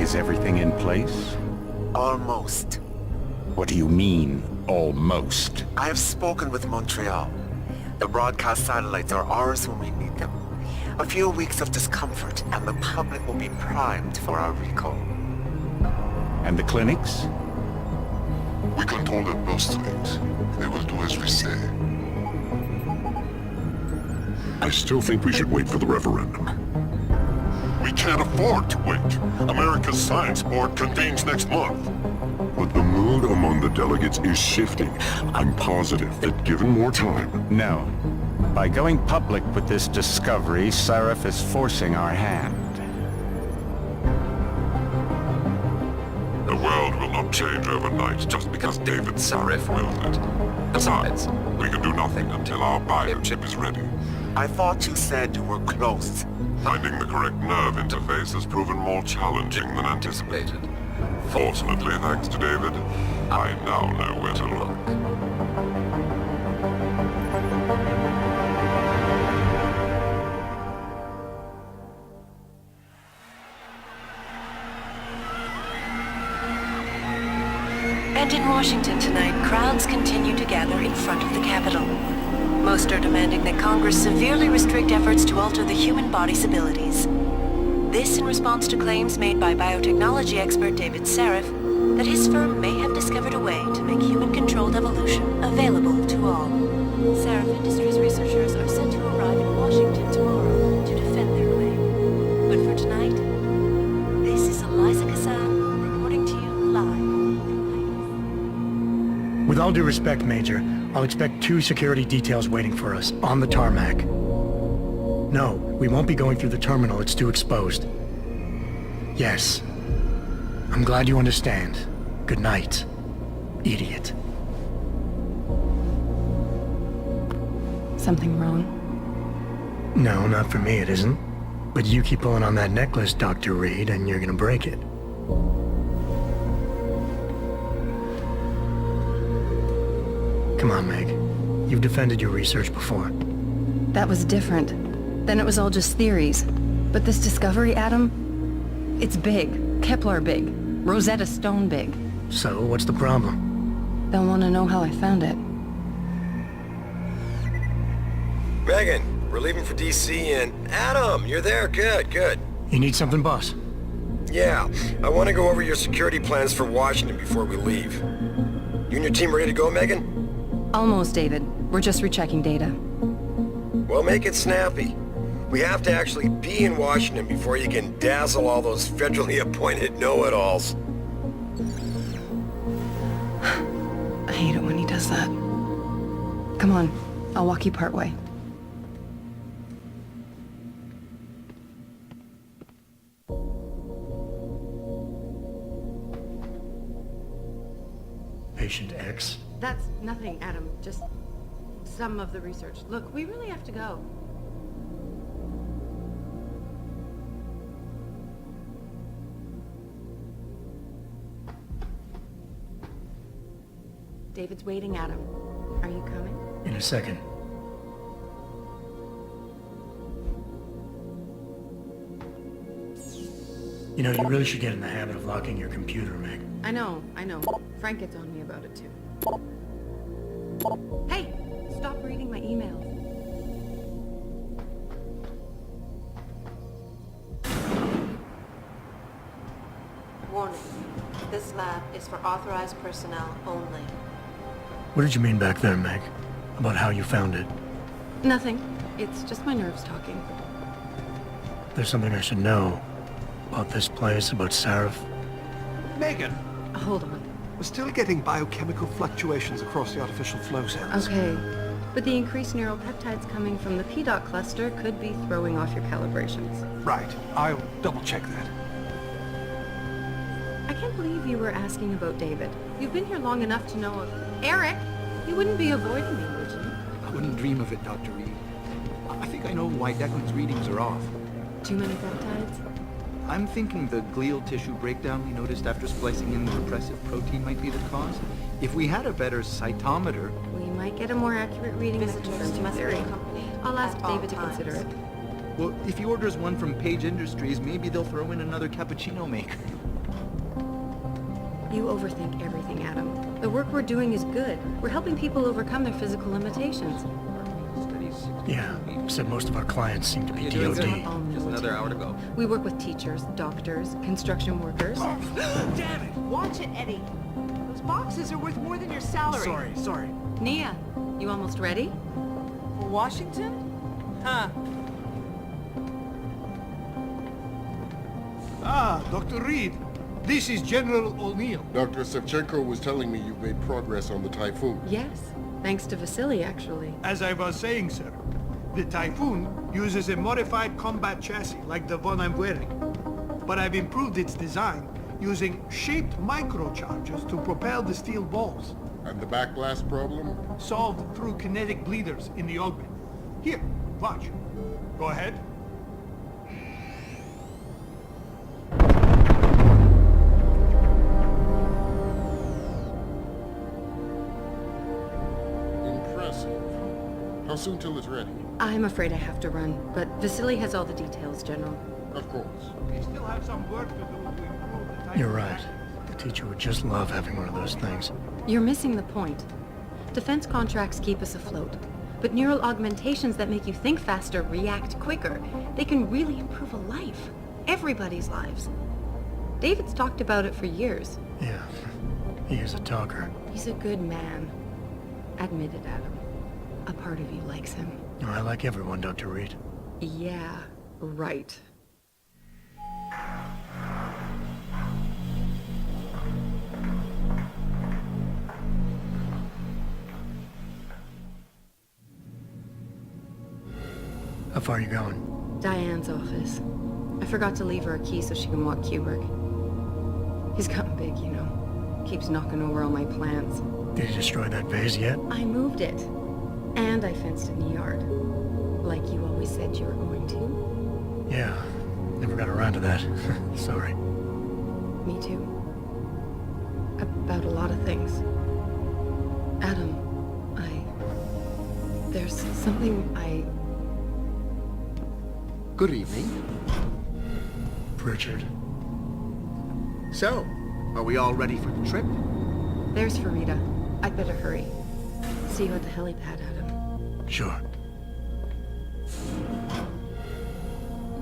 Is everything in place? Almost. What do you mean, almost? I have spoken with Montreal. The broadcast satellites are ours when we need them. A few weeks of discomfort, and the public will be primed for our recall. And the clinics? We control the birth rate. They will do as we say. I still think we should wait for the referendum. We can't afford to wait. America's Science Board convenes next month. But the mood among the delegates is shifting. I'm positive that given more time... No. By going public with this discovery, Sarif is forcing our hand. The world will not change overnight just because David Sarif wills it. Besides, we can do nothing until our biochip is ready. I thought you said you were close. Finding the correct nerve interface has proven more challenging than anticipated. Fortunately, thanks to David, I now know where to look. And in Washington tonight, crowds continue to gather in front of the Capitol. Most are demanding that Congress severely restrict efforts to alter the human body's abilities. This in response to claims made by biotechnology expert David Sarif that his firm may have discovered a way to make human-controlled evolution available to all. Sarif Industries researchers are set to arrive in Washington tomorrow to defend their claim. But for tonight, this is Eliza Kassan reporting to you live. With all due respect, Major, I'll expect 2 security details waiting for us, on the tarmac. No, we won't be going through the terminal, it's too exposed. Yes. I'm glad you understand. Good night, idiot. Something wrong? No, not for me it isn't. But you keep pulling on that necklace, Dr. Reed, and you're gonna break it. Come on, Meg. You've defended your research before. That was different. Then it was all just theories. But this discovery, Adam, it's big. Kepler big. Rosetta Stone big. So, what's the problem? They'll want to know how I found it. Megan, we're leaving for DC and... Adam, you're there. Good, good. You need something, boss? Yeah, I want to go over your security plans for Washington before we leave. You and your team ready to go, Megan? Almost, David. We're just rechecking data. Well, make it snappy. We have to actually be in Washington before you can dazzle all those federally appointed know-it-alls. I hate it when he does that. Come on, I'll walk you part way. Patient X? That's nothing, Adam. Just some of the research. Look, we really have to go. David's waiting, Adam. Are you coming? In a second. You know, you really should get in the habit of locking your computer, Meg. I know. Frank gets on me about it, too. Hey! Stop reading my emails. Warning. This lab is for authorized personnel only. What did you mean back there, Meg? About how you found it? Nothing. It's just my nerves talking. There's something I should know. About this place, about Sarif. Megan, Hold on. we're still getting biochemical fluctuations across the artificial flow cells. Okay. But the increased neural peptides coming from the PDOT cluster could be throwing off your calibrations. Right. I'll double-check that. I can't believe you were asking about David. You've been here long enough to know... Eric! You wouldn't be avoiding me, would you? I wouldn't dream of it, Dr. Reed. I think I know why Declan's readings are off. Too many peptides? I'm thinking the glial tissue breakdown we noticed after splicing in the repressive protein might be the cause. If we had a better cytometer... We might get a more accurate reading that confirms your theory. I'll ask David to consider it. Well, if he orders one from Page Industries, maybe they'll throw in another cappuccino maker. You overthink everything, Adam. The work we're doing is good. We're helping people overcome their physical limitations. Yeah, except most of our clients seem to be You doing DOD. good? Just another hour to go. We work with teachers, doctors, construction workers. Damn it! Watch it, Eddie. Those boxes are worth more than your salary. Sorry. Nia, you almost ready? For Washington? Huh. Ah, Dr. Reed. This is General O'Neill. Dr. Sevchenko was telling me you've made progress on the Typhoon. Yes, thanks to Vasily, actually. As I was saying, sir, the Typhoon uses a modified combat chassis like the one I'm wearing. But I've improved its design using shaped microcharges to propel the steel balls. And the backblast problem? Solved through kinetic bleeders in the augment. Here, watch. Go ahead. Impressive. How soon till it's ready? I'm afraid I have to run, but Vasily has all the details, General. Of course. We still have some work to do to improve the Typhoon. You're right. The teacher would just love having one of those things. You're missing the point. Defense contracts keep us afloat, but neural augmentations that make you think faster, react quicker, they can really improve a life. Everybody's lives. David's talked about it for years. Yeah, he is a talker. He's a good man. Admit it, Adam. A part of you likes him. I like everyone, Dr. Reed. Yeah, right. How far are you going? Diane's office. I forgot to leave her a key so she can walk Kubrick. He's gotten big, you know. Keeps knocking over all my plants. Did you destroy that vase yet? I moved it. And I fenced in the yard. Like you always said you were going to. Yeah, never got around to that. Sorry. Me too. About a lot of things. Adam, there's something Good evening. Pritchard. So, are we all ready for the trip? There's Farida. I'd better hurry. See you at the helipad, Adam. Sure.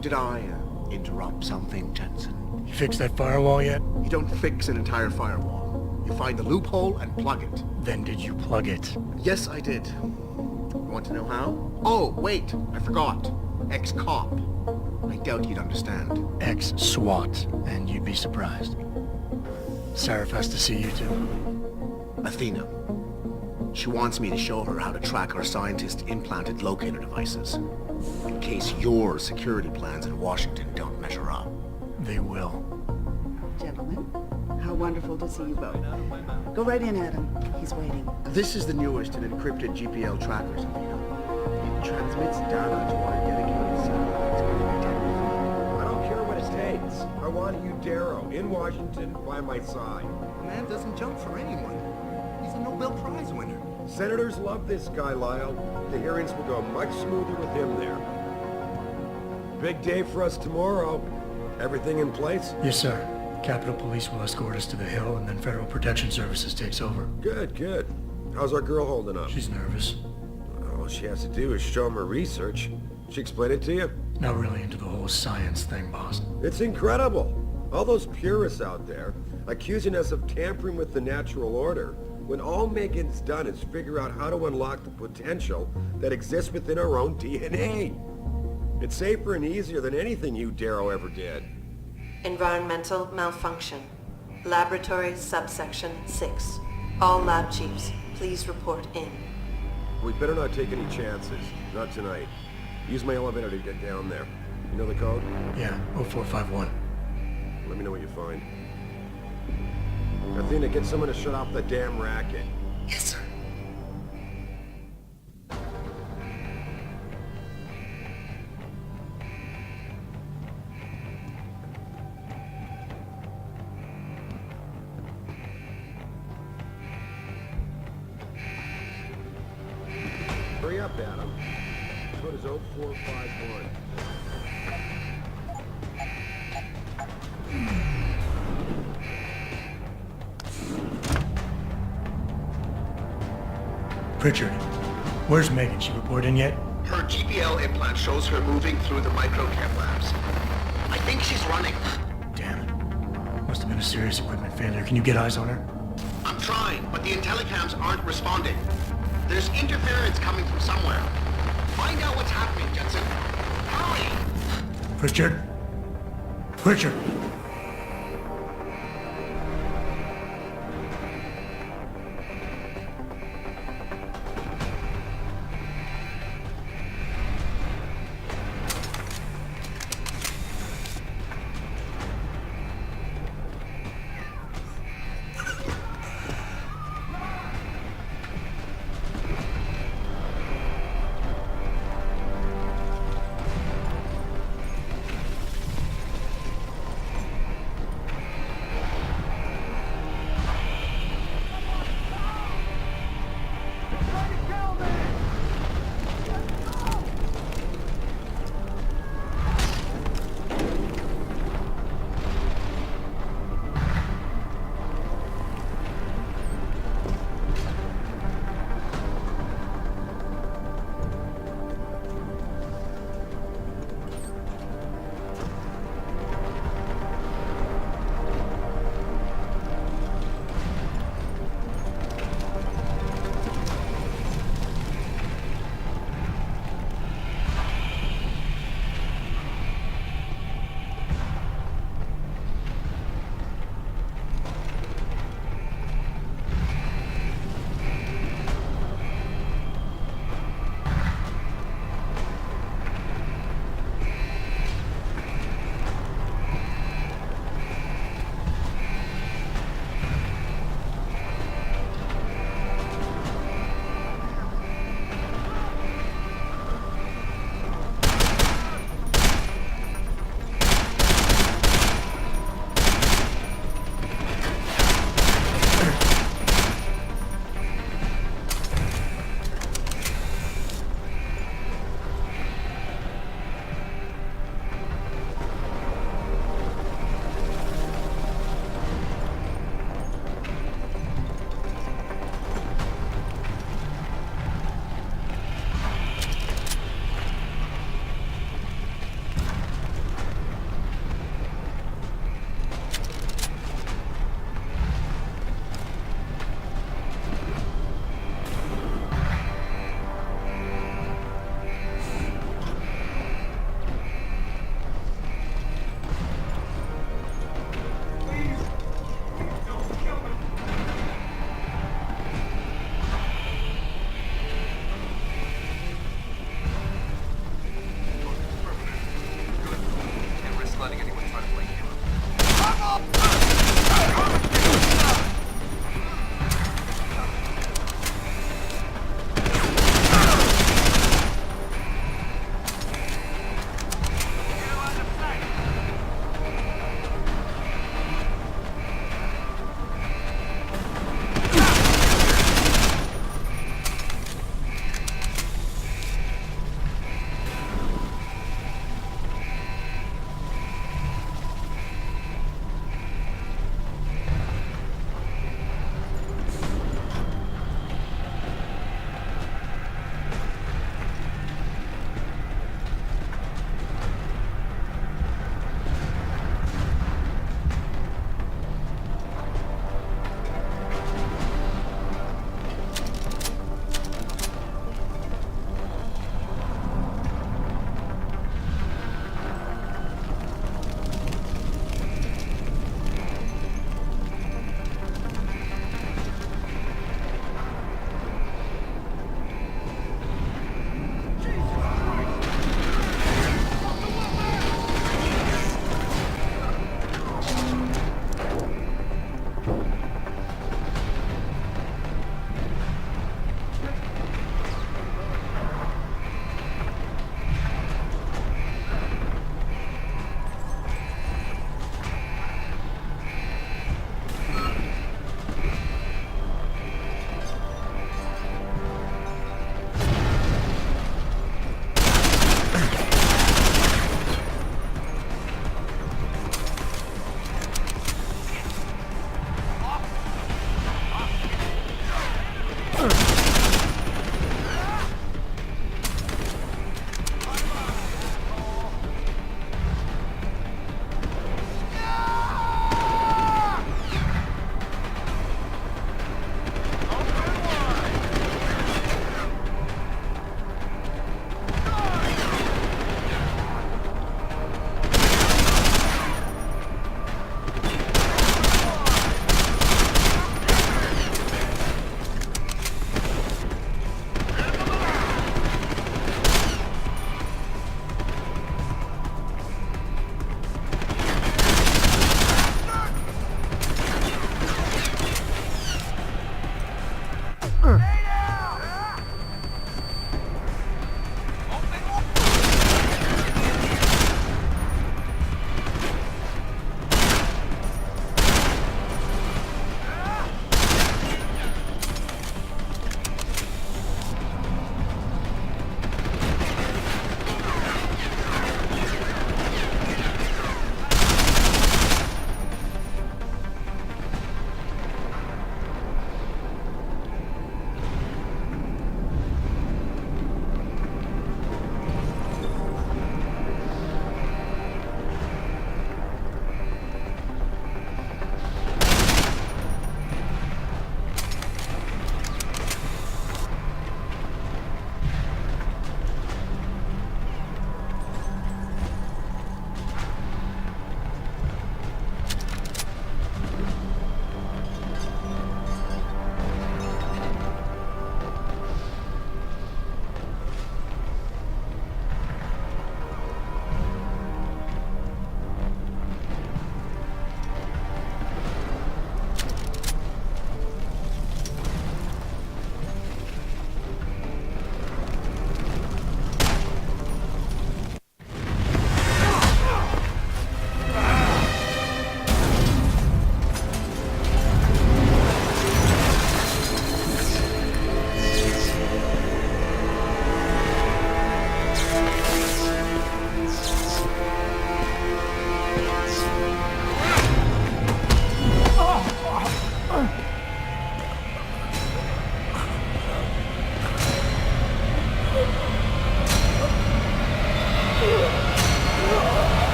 Did I interrupt something, Jensen? You fixed that firewall yet? You don't fix an entire firewall. You find the loophole and plug it. Then did you plug it? Yes, I did. You want to know how? Oh, wait, I forgot. Ex-cop. I doubt you'd understand. Ex-SWAT, and you'd be surprised. Sarif has to see you too. Athena. She wants me to show her how to track our scientist-implanted locator devices. In case your security plans in Washington don't measure up. They will. Gentlemen, how wonderful to see you both. Go right in, Adam. He's waiting. This is the newest and encrypted GPL trackers, Athena. It transmits data to our dedicated satellites within 10 feet. I don't care what it takes. I want you, Darrow, in Washington, by my side. The man doesn't jump for anyone. He's a Nobel Prize winner. Senators love this guy, Lyle. The hearings will go much smoother with him there. Big day for us tomorrow. Everything in place? Yes, sir. Capitol Police will escort us to the Hill, and then Federal Protection Services takes over. Good, good. How's our girl holding up? She's nervous. All she has to do is show him her research. She explain it to you? Not really into the whole science thing, boss. It's incredible. All those purists out there accusing us of tampering with the natural order, when all Megan's done is figure out how to unlock the potential that exists within our own DNA. It's safer and easier than anything you, Darrow, ever did. Environmental malfunction. Laboratory subsection 6. All lab chiefs, please report in. We better not take any chances. Not tonight. Use my elevator to get down there. You know the code? Yeah, 0451. Let me know what you find. Athena, get someone to shut off the damn racket. Yes, sir. Hurry up, Adam. Code is 0451. Pritchard, where's Megan? She report in yet? Her GPL implant shows her moving through the microcam labs. I think she's running. Damn it. Must have been a serious equipment failure. Can you get eyes on her? I'm trying, but the intellicams aren't responding. There's interference coming from somewhere. Find out what's happening, Jensen. Hurry! Pritchard? Pritchard!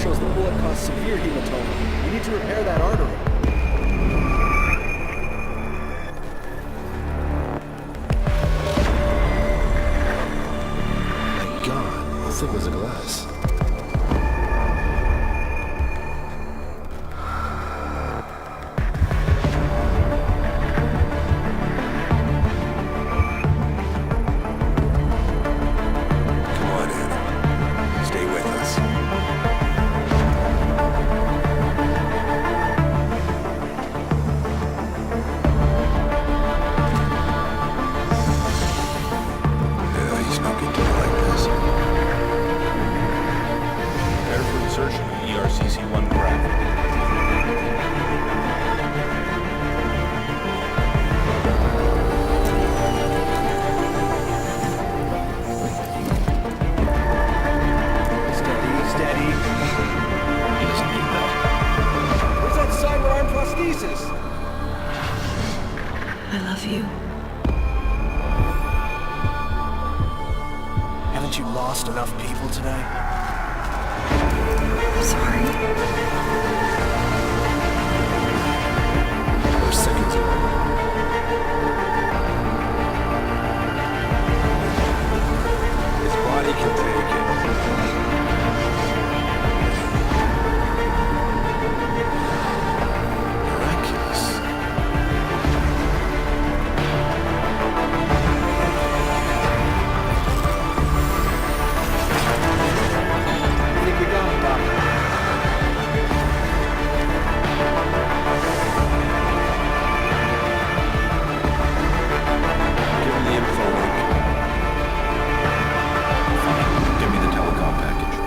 shows the bullet caused severe hematoma. We need to repair that artery. My God, how thick was the glass? I love you. Haven't you lost enough people today? I'm sorry. We're seconds away. His body can take it. Miraculous. I think we got it, Doctor. Give him the info link. Fine. Give me the telecom package.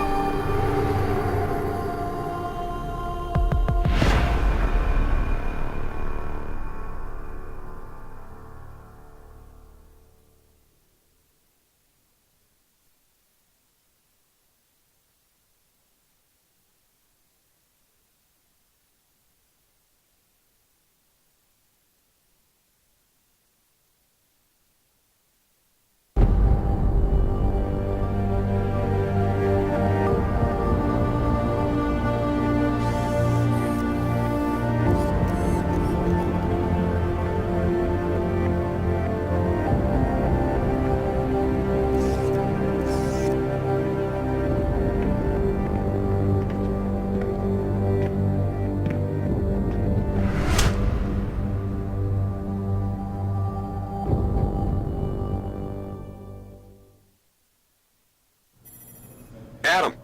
Adam,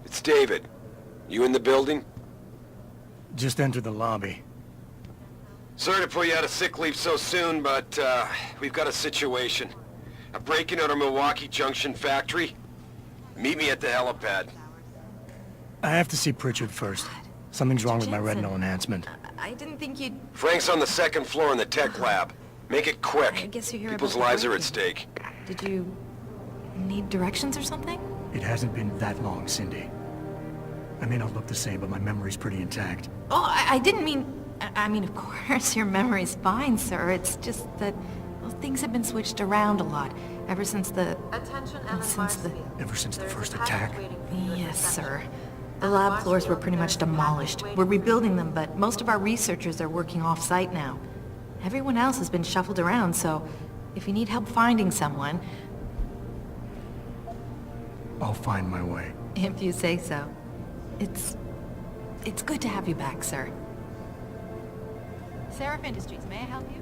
it's David. You in the building? Just entered the lobby. Sorry to pull you out of sick leave so soon, but we've got a situation. A break-in at our Milwaukee Junction factory. Meet me at the helipad. I have to see Pritchard first. Something's wrong with my retinal enhancement. I didn't think you'd... Frank's on the second floor in the tech lab. Make it quick. I guess you're here People's about the lives are at break-in. stake. Did you need directions or something? It hasn't been that long, Cindy. I may not look the same, but my memory's pretty intact. Oh, I didn't mean... I mean, of course, your memory's fine, sir. It's just that, well, things have been switched around a lot ever since the... Ever since the first attack? Yes, sir. The lab floors were pretty much demolished. We're rebuilding them, but most of our researchers are working off-site now. Everyone else has been shuffled around, so if you need help finding someone... I'll find my way. If you say so. It's good to have you back, sir. Seraph Industries, may I help you?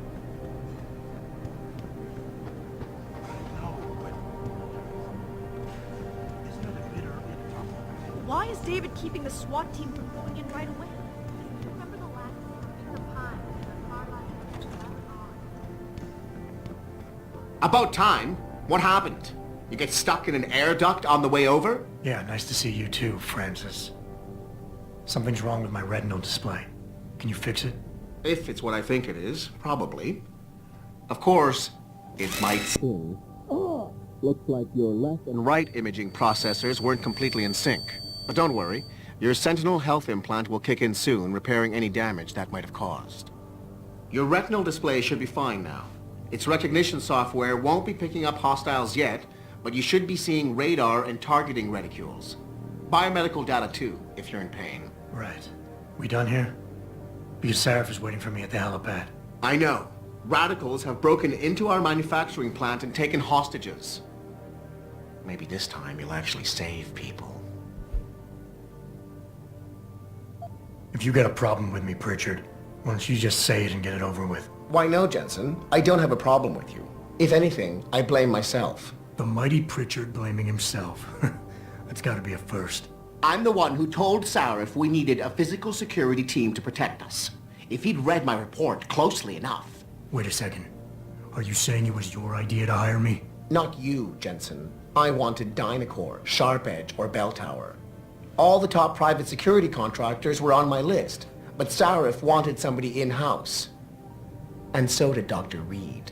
Why is David keeping the SWAT team from going in right away? Remember the last About time. What happened? You get stuck in an air duct on the way over? Yeah, nice to see you too, Francis. Something's wrong with my retinal display. Can you fix it? If it's what I think it is, probably. Of course, it might still. Looks like your left and right imaging processors weren't completely in sync. But don't worry, your Sentinel health implant will kick in soon, repairing any damage that might have caused. Your retinal display should be fine now. Its recognition software won't be picking up hostiles yet, but you should be seeing radar and targeting reticules. Biomedical data too, if you're in pain. Right. We done here? Because Sarif is waiting for me at the helipad. I know. Radicals have broken into our manufacturing plant and taken hostages. Maybe this time you'll actually save people. If you got a problem with me, Pritchard, why don't you just say it and get it over with? Why no, Jensen. I don't have a problem with you. If anything, I blame myself. The mighty Pritchard blaming himself. That's gotta be a first. I'm the one who told Sarif we needed a physical security team to protect us. If he'd read my report closely enough. Wait a second. Are you saying it was your idea to hire me? Not you, Jensen. I wanted Dynacore, Sharp Edge, or Bell Tower. All the top private security contractors were on my list, but Sarif wanted somebody in-house. And so did Dr. Reed.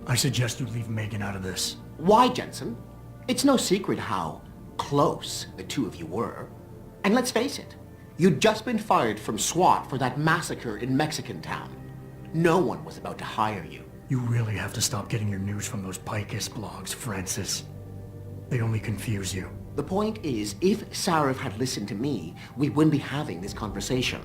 I suggest you leave Megan out of this. Why, Jensen? It's no secret how close the two of you were. And let's face it, you'd just been fired from SWAT for that massacre in Mexican Town. No one was about to hire you. You really have to stop getting your news from those Picus blogs, Francis. They only confuse you. The point is, if Sarif had listened to me, we wouldn't be having this conversation.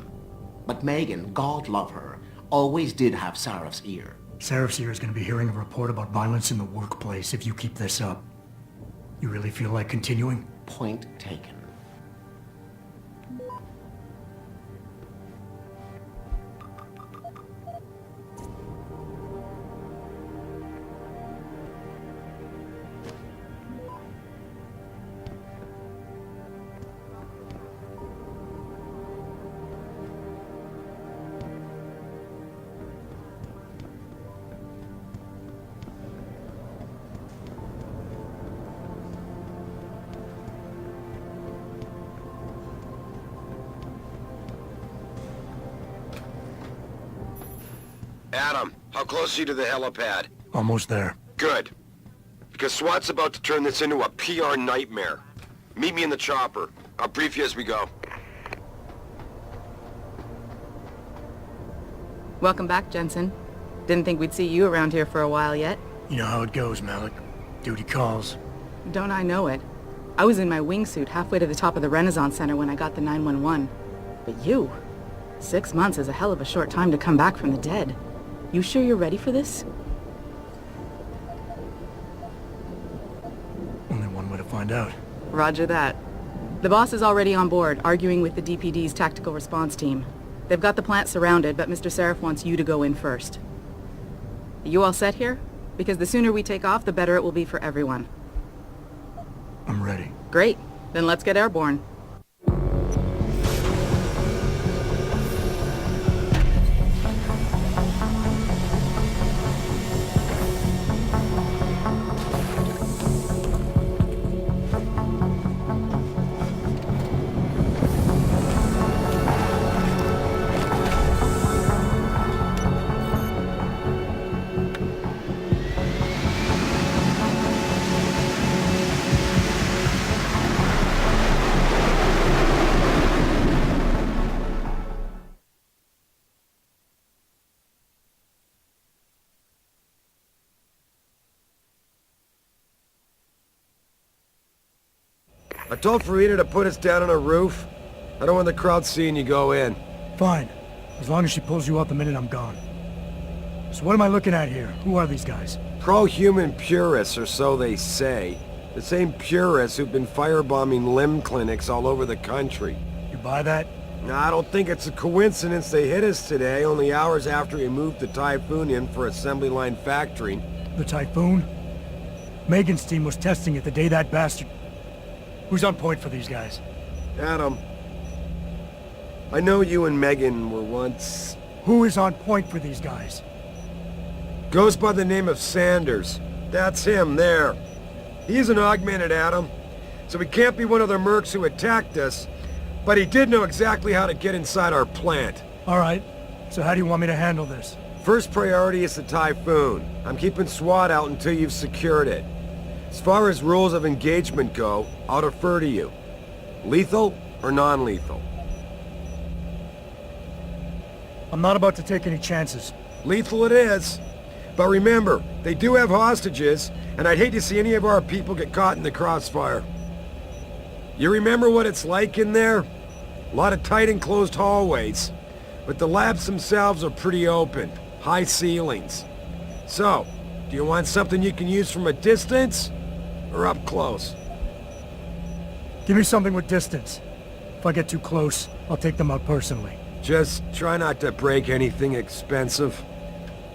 But Megan, God love her, always did have Sarif's ear. Sarif's ear is going to be hearing a report about violence in the workplace if you keep this up. You really feel like continuing? Point taken. Adam, how close are you to the helipad? Almost there. Good. Because SWAT's about to turn this into a PR nightmare. Meet me in the chopper. I'll brief you as we go. Welcome back, Jensen. Didn't think we'd see you around here for a while yet. You know how it goes, Malik. Duty calls. Don't I know it? I was in my wingsuit halfway to the top of the Renaissance Center when I got the 911. But you? 6 months is a hell of a short time to come back from the dead. You sure you're ready for this? Only one way to find out. Roger that. The boss is already on board, arguing with the DPD's tactical response team. They've got the plant surrounded, but Mr. Sarif wants you to go in first. Are you all set here? Because the sooner we take off, the better it will be for everyone. I'm ready. Great. Then let's get airborne. I told Farida to put us down on a roof. I don't want the crowd seeing you go in. Fine. As long as she pulls you out the minute I'm gone. So what am I looking at here? Who are these guys? Pro-human purists, or so they say. The same purists who've been firebombing limb clinics all over the country. You buy that? I don't think it's a coincidence they hit us today, only hours after we moved the Typhoon in for assembly line factory. The Typhoon? Megan's team was testing it the day that bastard... Who's on point for these guys? Adam, I know you and Megan were once... Who is on point for these guys? Goes by the name of Sanders. That's him, there. He's an augmented Adam, so he can't be one of the mercs who attacked us, but he did know exactly how to get inside our plant. All right, so how do you want me to handle this? First priority is the Typhoon. I'm keeping SWAT out until you've secured it. As far as rules of engagement go, I'll defer to you. Lethal or non-lethal? I'm not about to take any chances. Lethal it is. But remember, they do have hostages, and I'd hate to see any of our people get caught in the crossfire. You remember what it's like in there? A lot of tight enclosed hallways, but the labs themselves are pretty open, high ceilings. So, do you want something you can use from a distance, or up close? Give me something with distance. If I get too close, I'll take them out personally. Just try not to break anything expensive.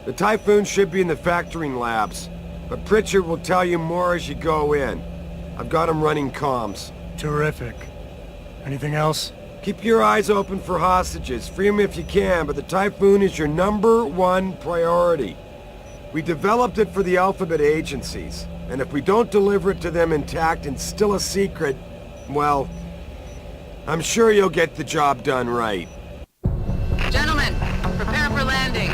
The Typhoon should be in the factoring labs, but Pritchard will tell you more as you go in. I've got him running comms. Terrific. Anything else? Keep your eyes open for hostages. Free them if you can, but the Typhoon is your #1 priority. We developed it for the Alphabet agencies, and if we don't deliver it to them intact and still a secret, well, I'm sure you'll get the job done right. Gentlemen, prepare for landing.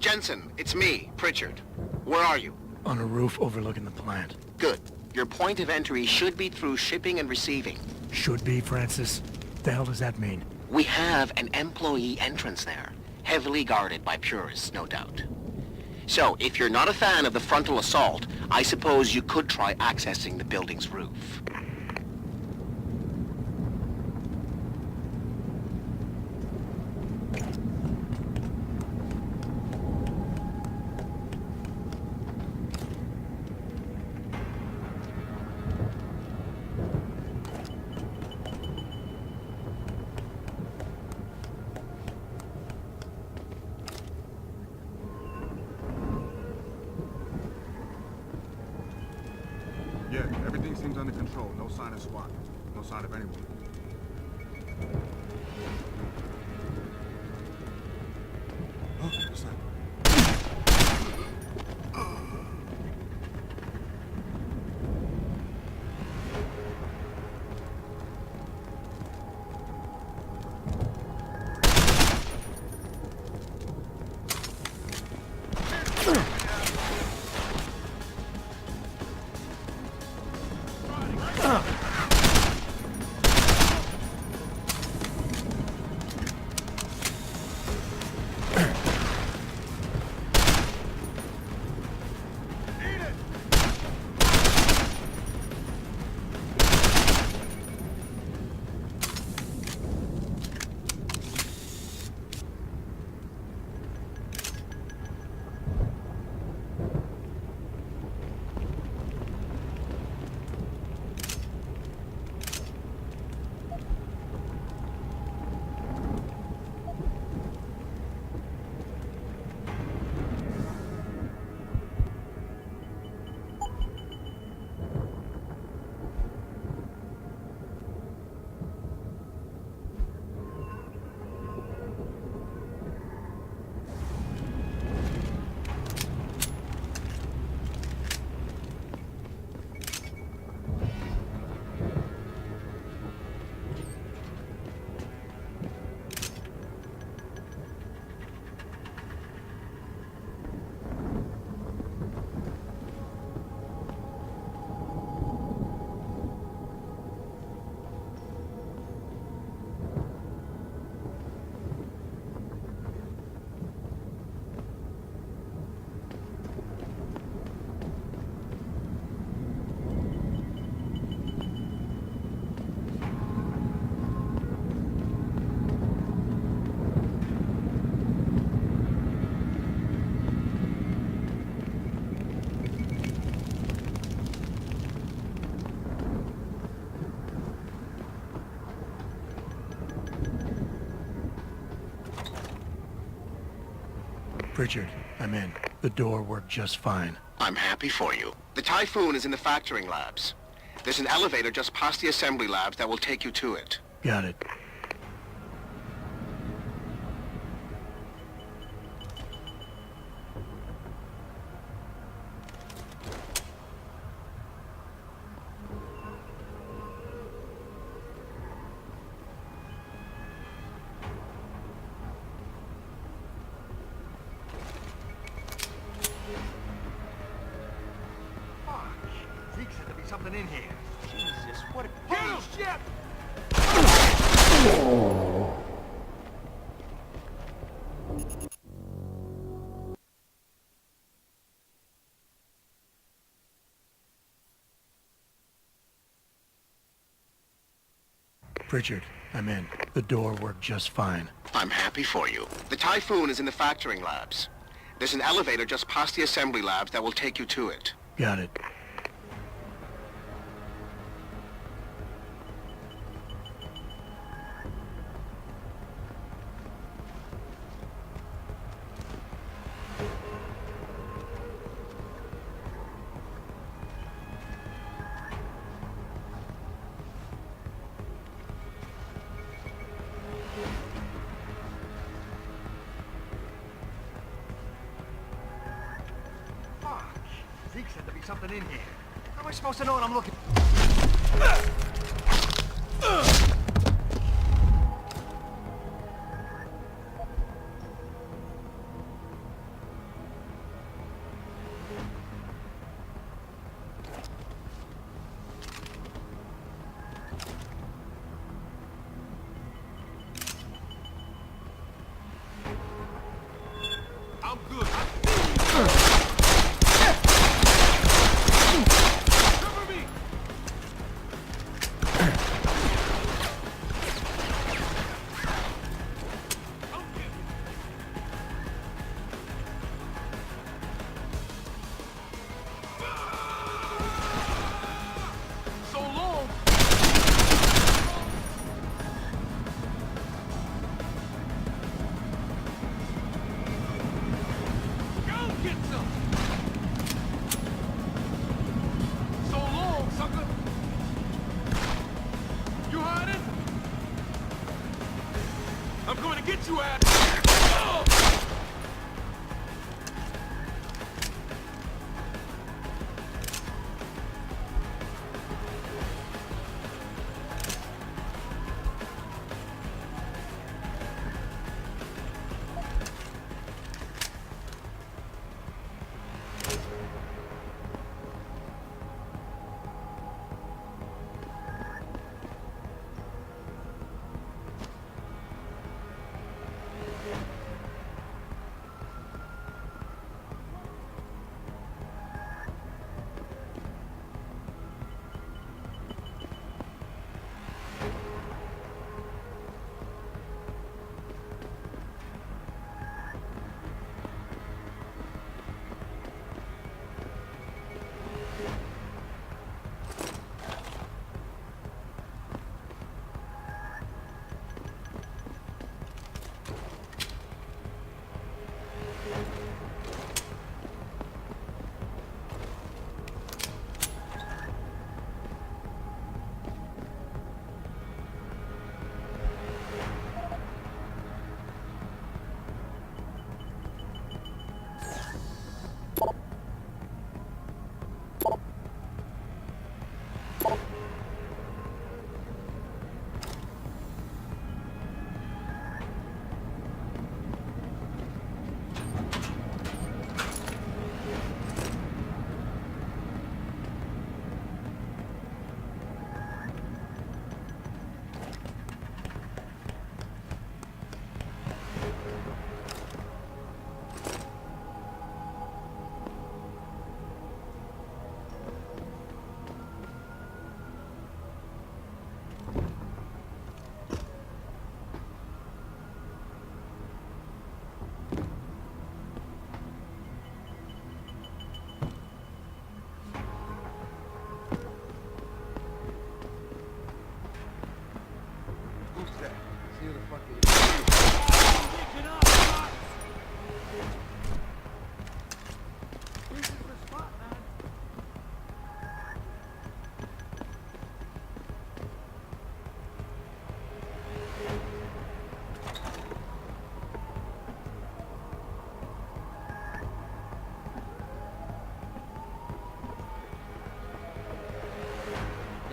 Jensen, it's me, Pritchard. Where are you? On a roof overlooking the plant. Good. Your point of entry should be through shipping and receiving. Should be, Francis. What the hell does that mean? We have an employee entrance there, heavily guarded by purists, no doubt. So, if you're not a fan of the frontal assault, I suppose you could try accessing the building's roof. Yeah, everything seems under control. No sign of SWAT. No sign of anyone. Oh, what's that? Pritchard, I'm in. The door worked just fine. I'm happy for you. The Typhoon is in the factoring labs. There's an elevator just past the assembly labs that will take you to it. Got it. Zeke said there'd be something in here. Jesus, what a... Holy shit! Pritchard, I'm in. The door worked just fine. I'm happy for you. The Typhoon is in the factoring labs. There's an elevator just past the assembly labs that will take you to it. Got it. Zeke said there'd be something in here. How am I supposed to know what I'm looking... I'm good. Cover me!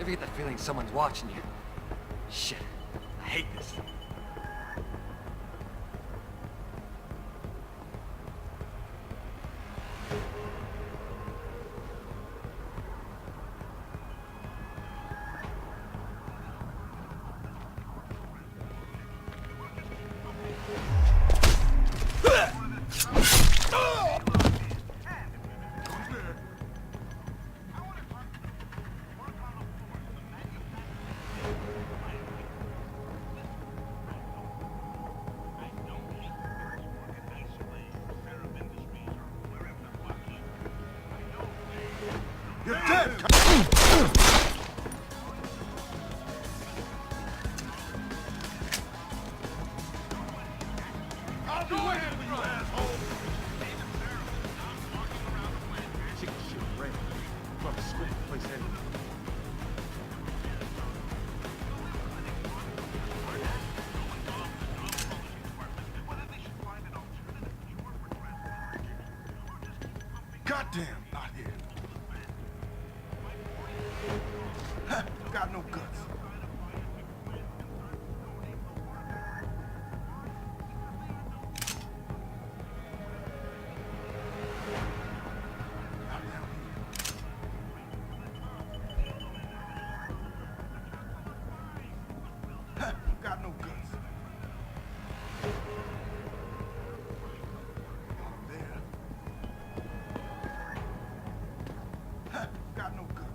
ever get the feeling someone's watching you? Shit, I hate this. You're dead! I'll be waiting for you, asshole! Chicken shit, right? Fuck, squid the place anyway. Goddamn, not here. Huh, got no guts. Huh, got no guts. There. Huh, got no guts.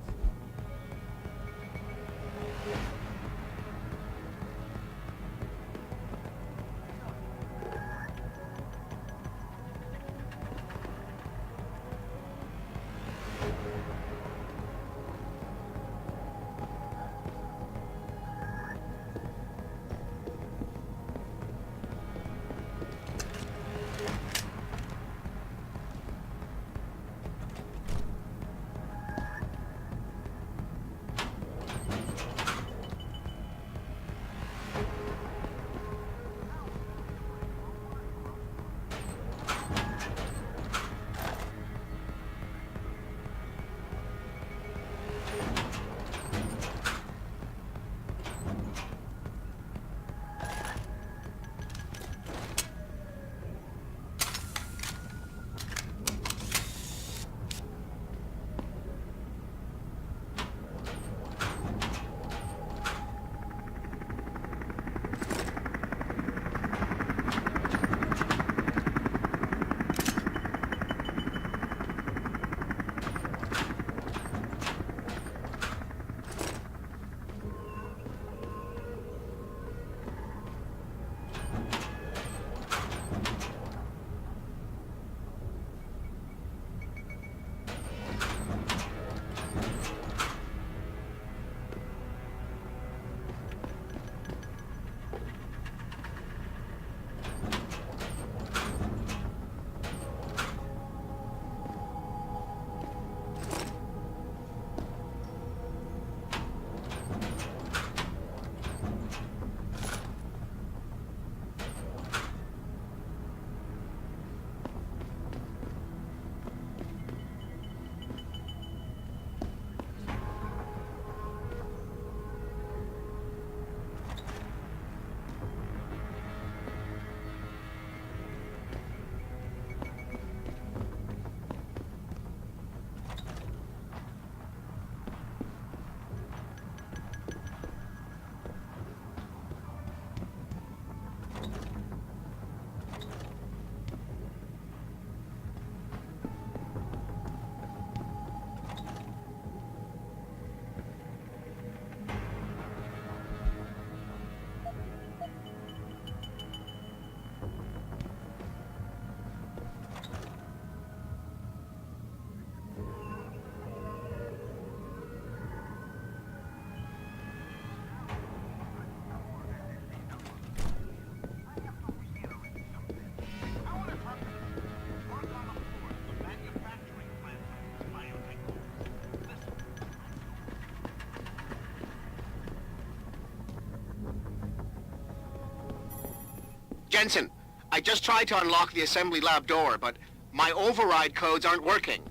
Jensen, I just tried to unlock the assembly lab door, but my override codes aren't working.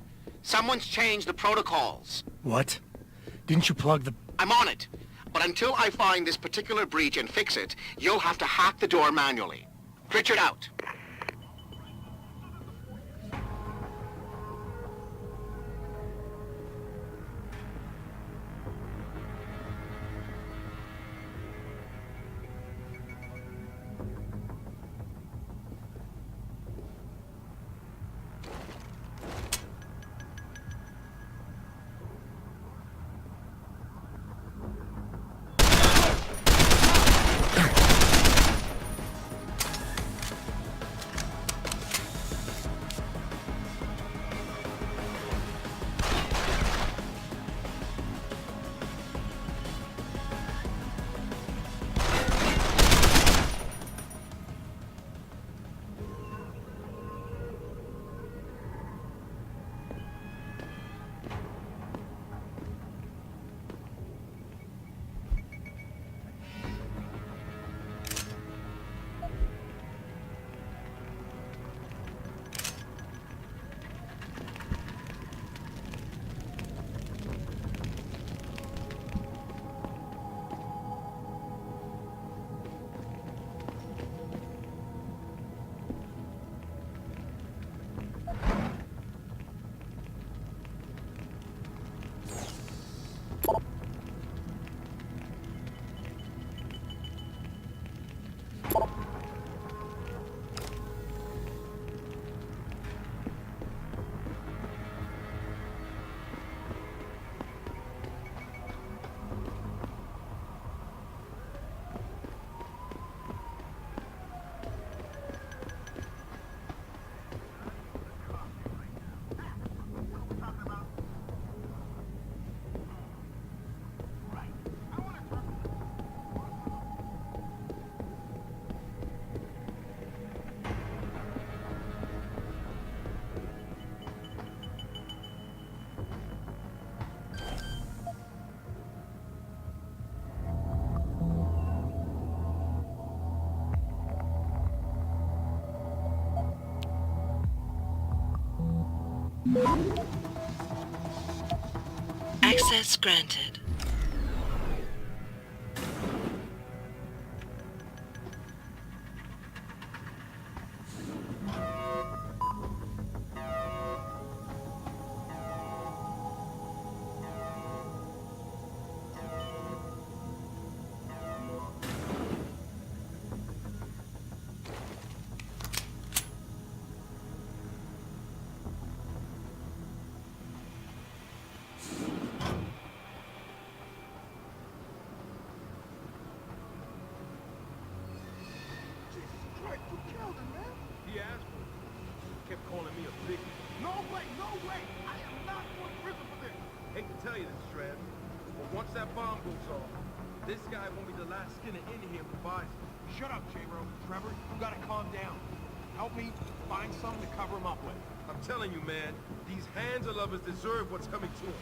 Someone's changed the protocols. What? Didn't you plug the... I'm on it. But until I find this particular breach and fix it, you'll have to hack the door manually. Pritchard out. Access granted. He asked me. Kept calling me a big... No way, no way! I am not going to prison for this! Hate to tell you this, Shred, but once that bomb goes off, this guy won't be the last skinner in here who buys it. Shut up, J-Ro. Trevor, you gotta calm down. Help me find something to cover him up with. I'm telling you, man, these hands of lovers deserve what's coming to them.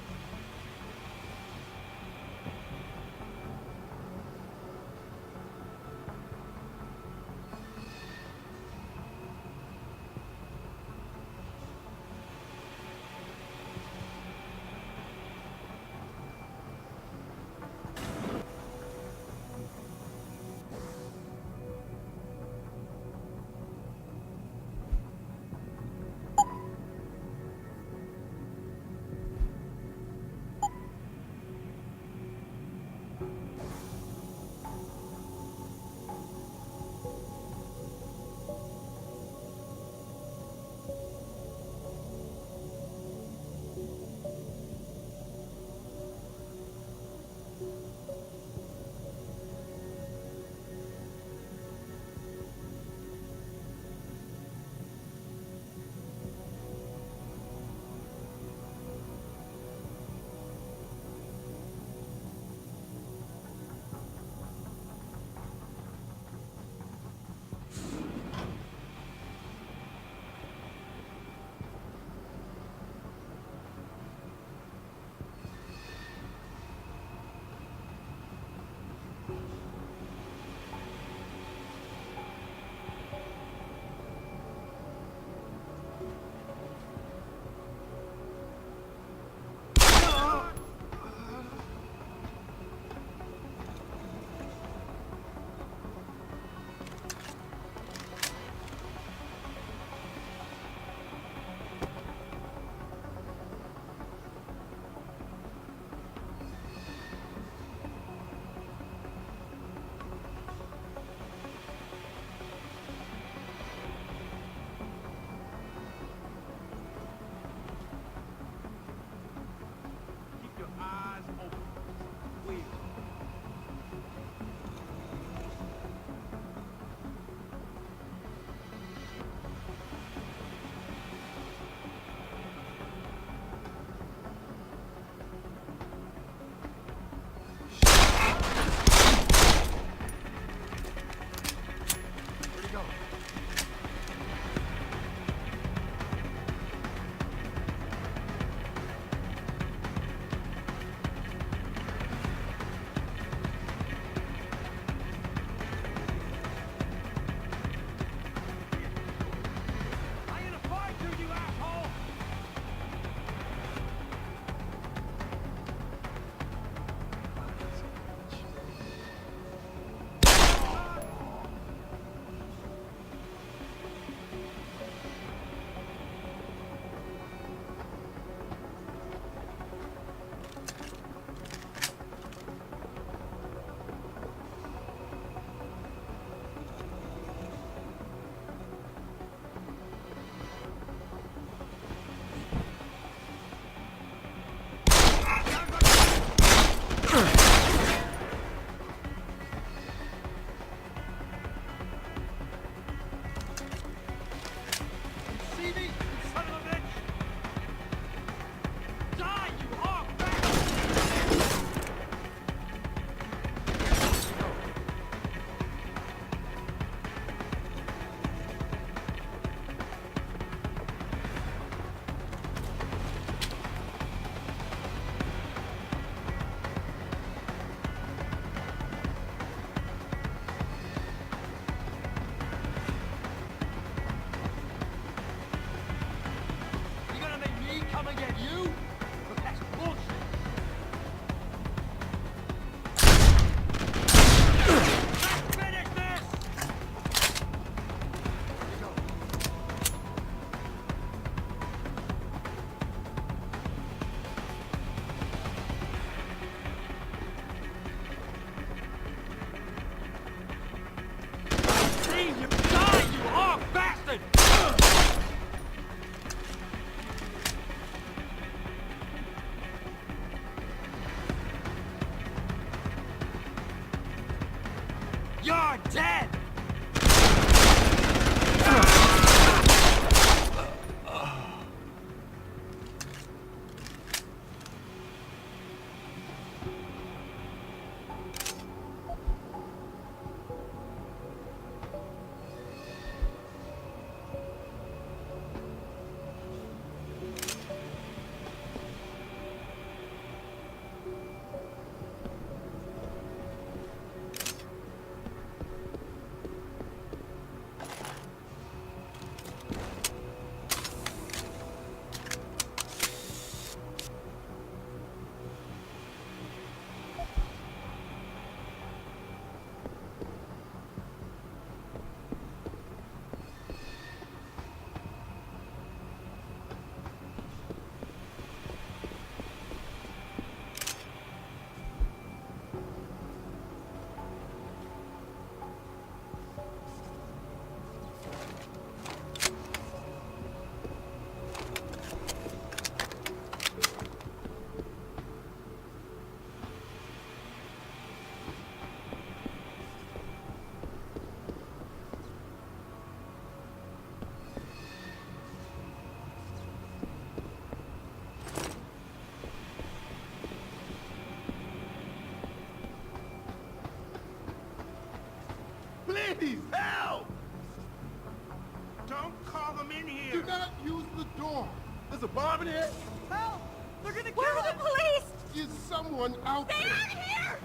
There's a bomb in here? Help! They're gonna kill Where are us! the police? Is someone out Stay there? out here!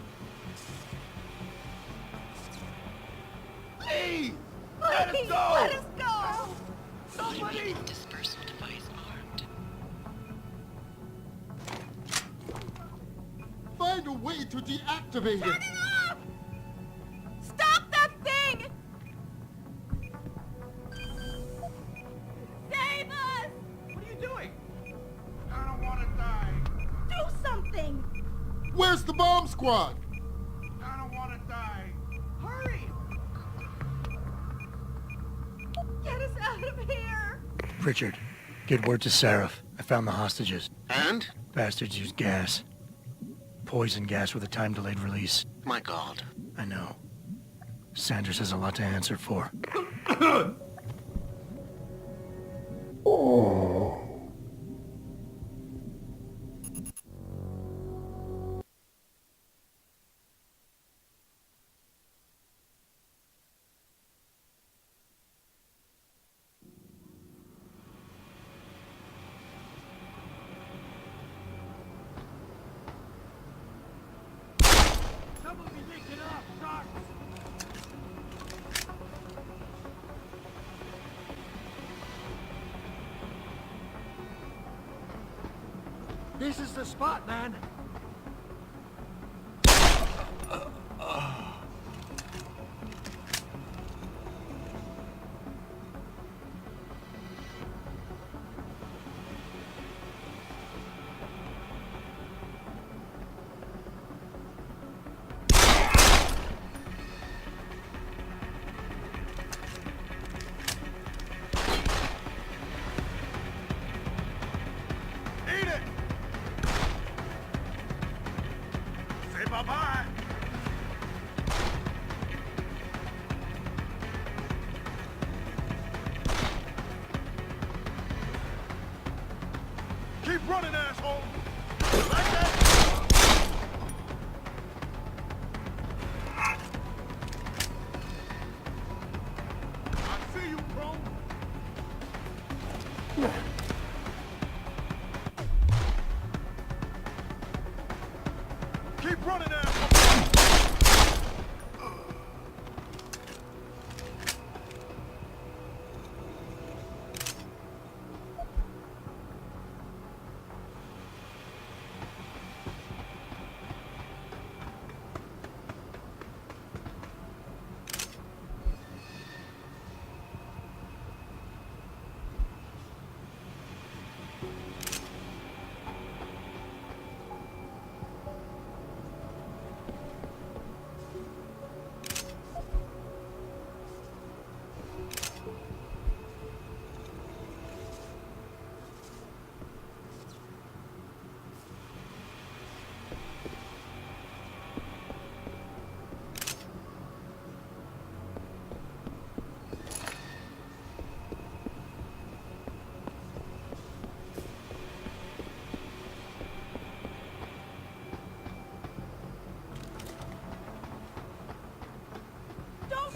Please! Let us go! Let us go! Somebody! Dispersal device armed. Find a way to deactivate Turn it! it off! Stop that thing! Save us! What are you doing? I don't want to die. Do something! Where's the bomb squad? I don't want to die. Hurry! Get us out of here! Richard, get word to Seraph. I found the hostages. And? Bastards used gas. Poison gas with a time-delayed release. My God. I know. Sanders has a lot to answer for. Someone be making up, Doc! This is the spot, man. Eat it! Say bye-bye! Keep running, asshole! Like that! I see you, bro! Keep running, asshole!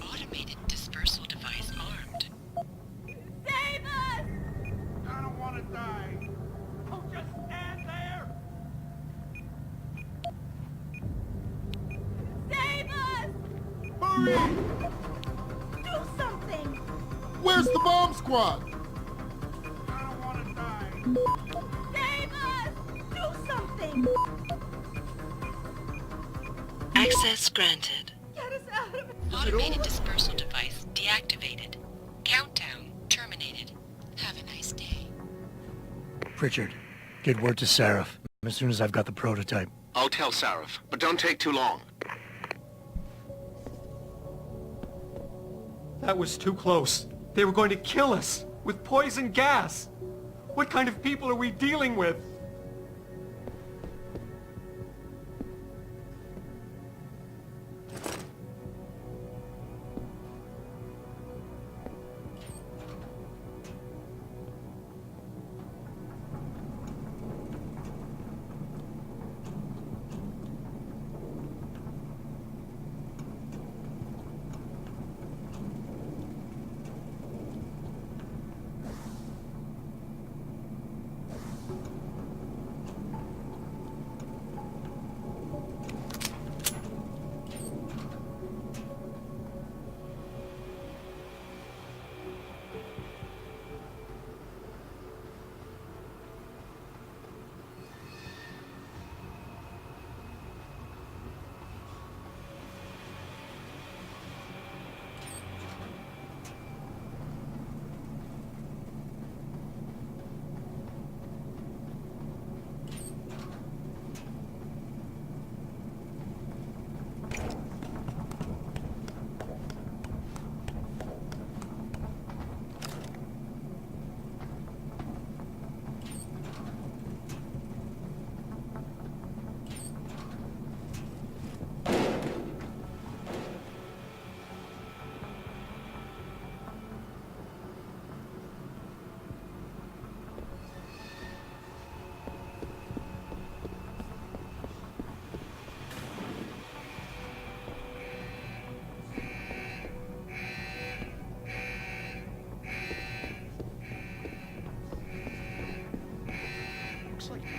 Automated dispersal device armed. Save us! I don't want to die. Oh, just stand there! Save us! Hurry! Do something! Where's the bomb squad? I don't want to die. Save us! Do something! Access granted. Get us out of here! Automated dispersal device deactivated. Countdown terminated. Have a nice day. Richard, get word to Seraph. As soon as I've got the prototype. I'll tell Sarif, but don't take too long. That was too close. They were going to kill us with poison gas. What kind of people are we dealing with?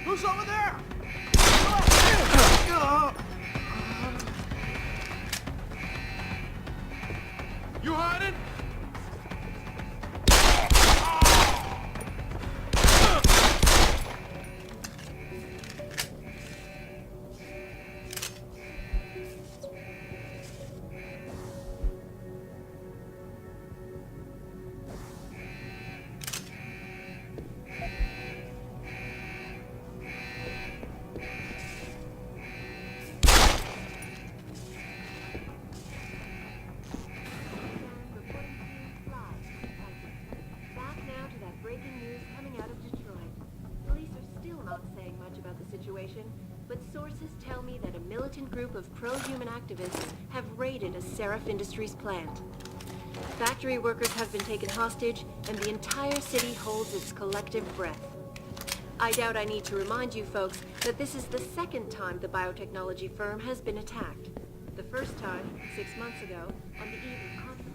Who's over there? You hiding? Back now to that breaking news coming out of Detroit. Police are still not saying much about the situation, but sources tell me that a militant group of pro-human activists have raided a Seraph Industries plant. Factory workers have been taken hostage, and the entire city holds its collective breath. I doubt I need to remind you folks that this is the second time the biotechnology firm has been attacked. The first time, 6 months ago, on the eve of controversial...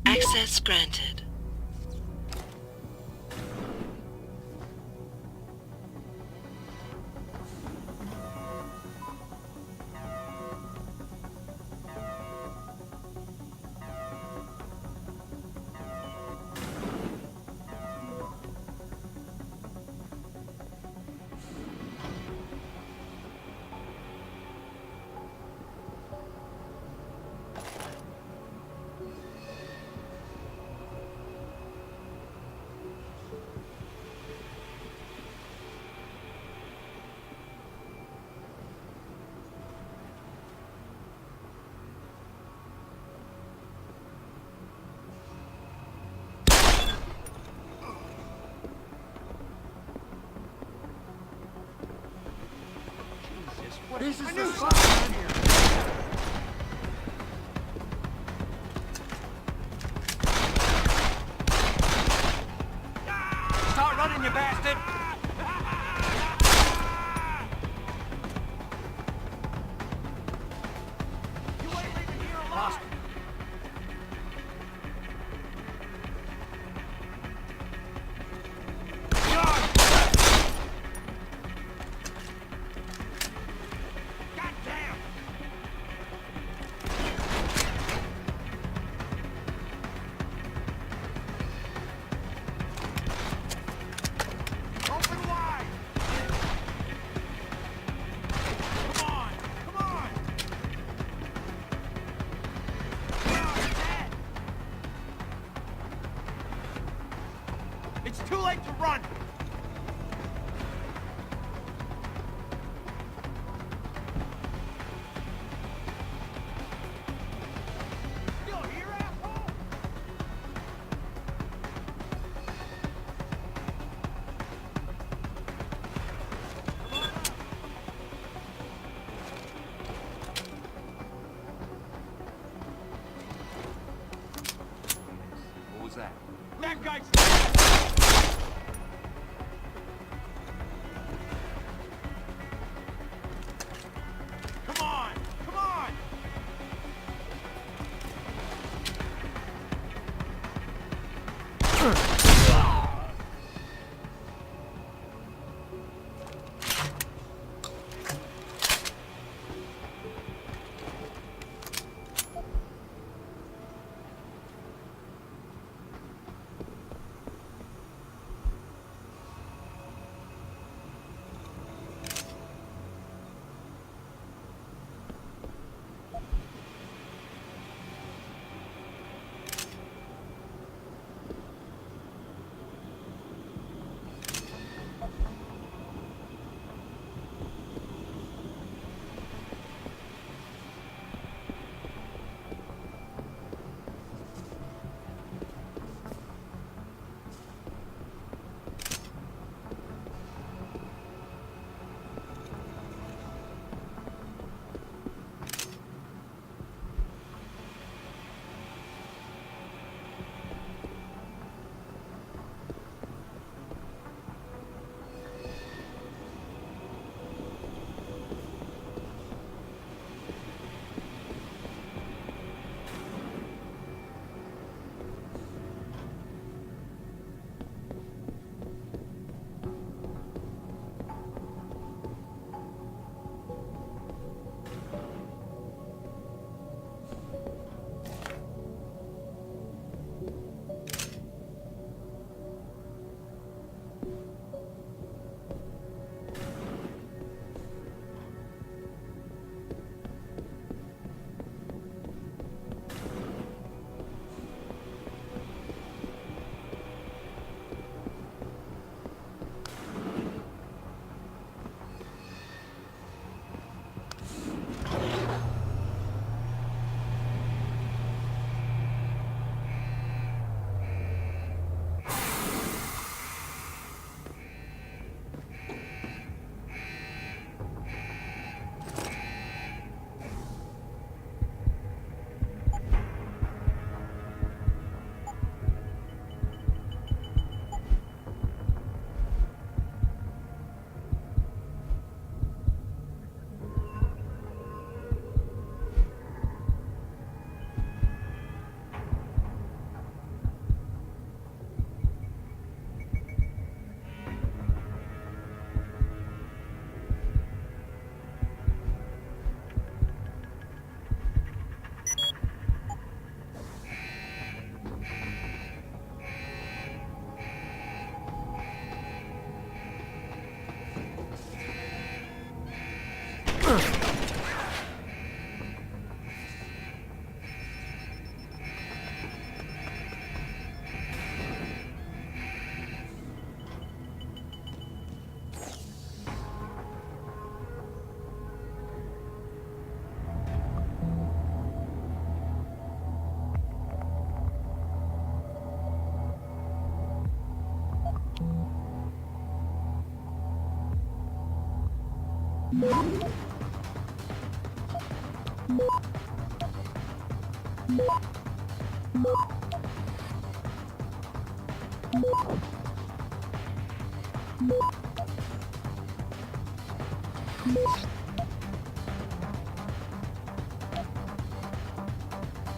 Access granted. This is the spot. Start running, you bastard! You ain't leaving here alone. Lost.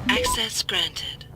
Access granted.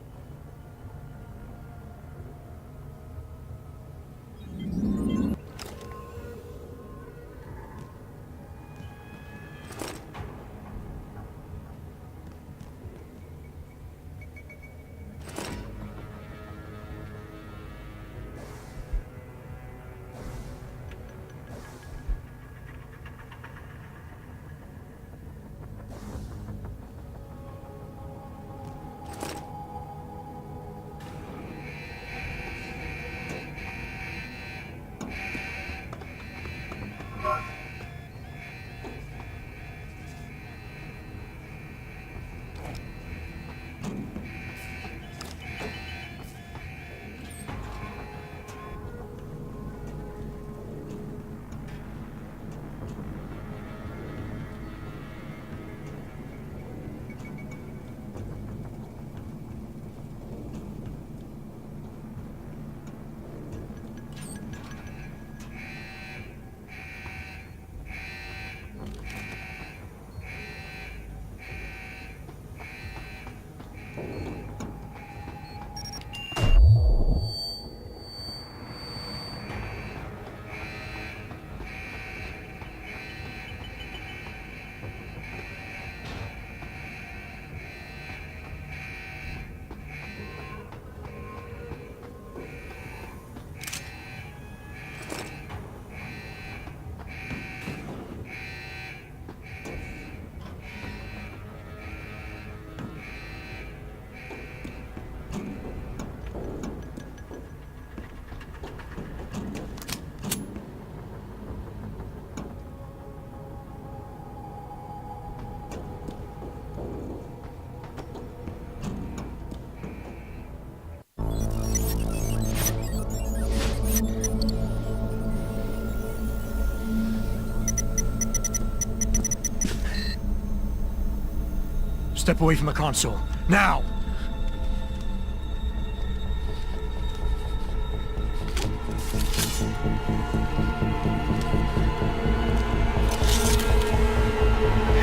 Step away from the console. Now!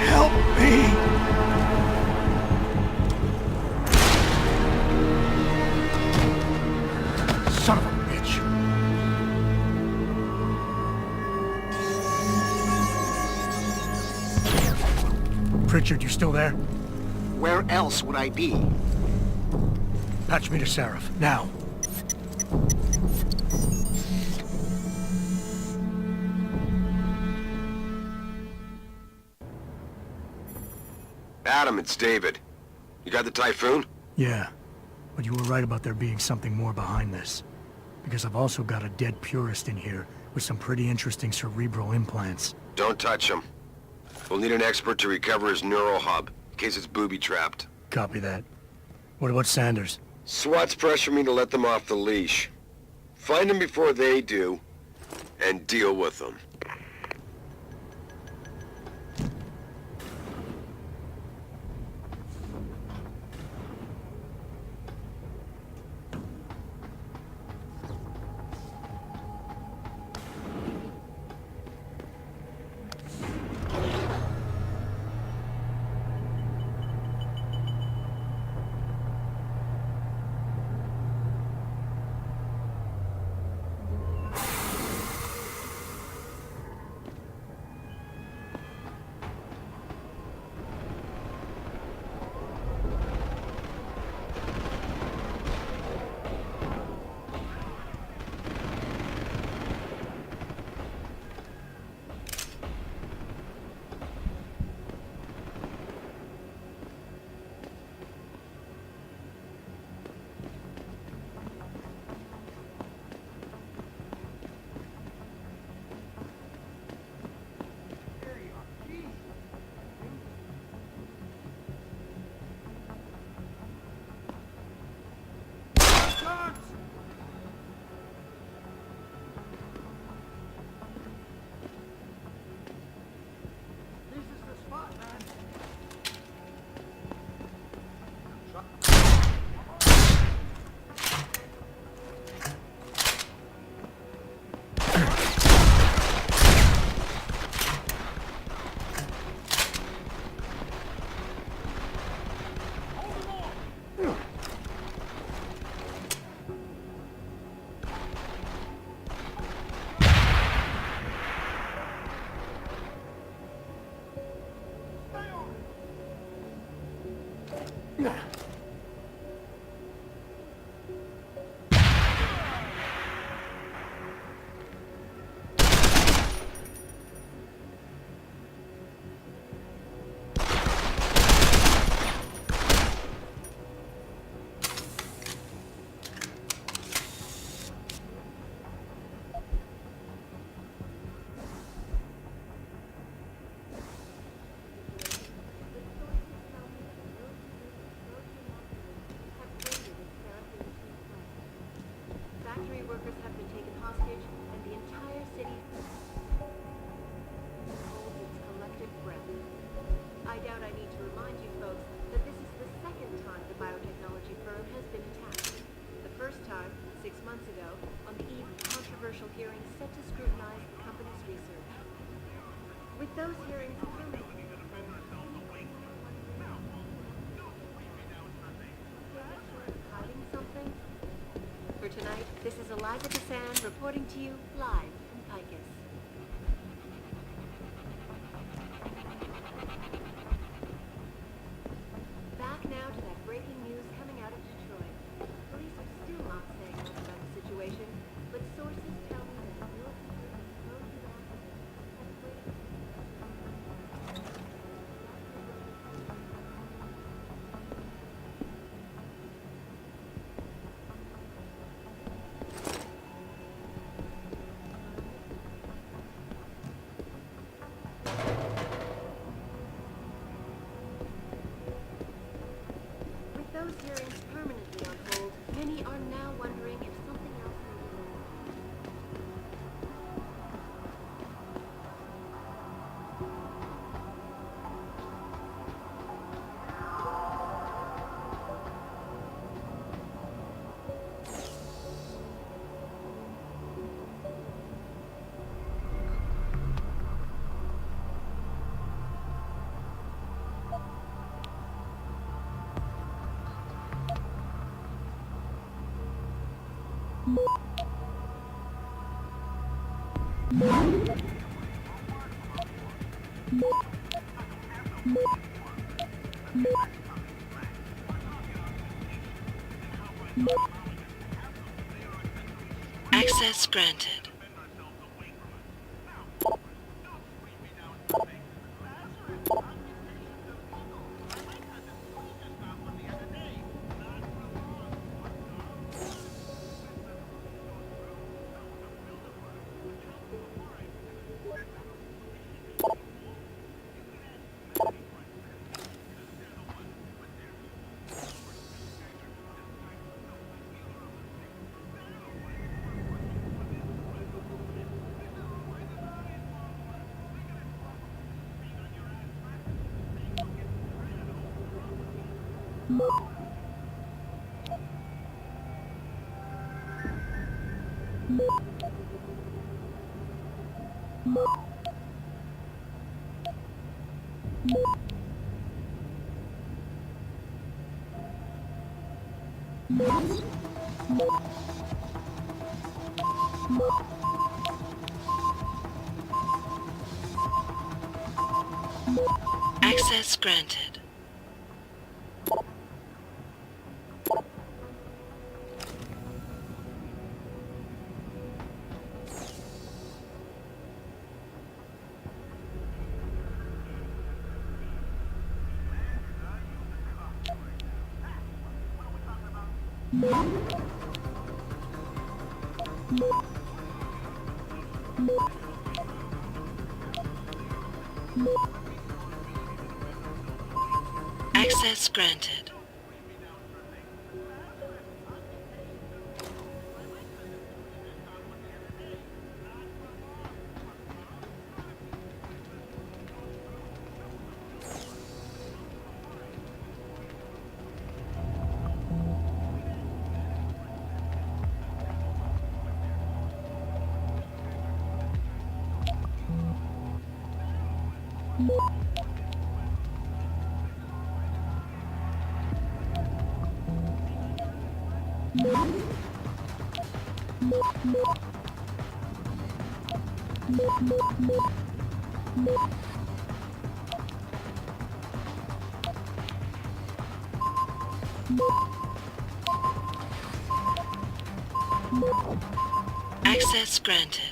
Help me! Son of a bitch! Pritchard, you still there? Where else would I be? Patch me to Seraph, now. Adam, it's David. You got the Typhoon? Yeah, but you were right about there being something more behind this. Because I've also got a dead purist in here with some pretty interesting cerebral implants. Don't touch him. We'll need an expert to recover his neural hub, in case it's booby-trapped. Copy that. What about Sanders? SWAT's pressure me to let them off the leash. Find them before they do, and deal with them. Factory workers have been taken hostage, and the entire city holds its collective breath. I doubt I need to remind you folks that this is the second time the biotechnology firm has been attacked. The first time, 6 months ago, on the eve of controversial hearings set to scrutinize the company's research. With those hearings hiding something? For tonight, this is Eliza Cassan reporting to you live from Picus. Back now to that breaking news coming out of Detroit. Police are still not saying much about the situation, but sources tell me that the military has closed the office and waited. With those hearings permanently on hold, many are now wondering if something else may be wrong. Access granted. Access granted. Access granted. Access granted.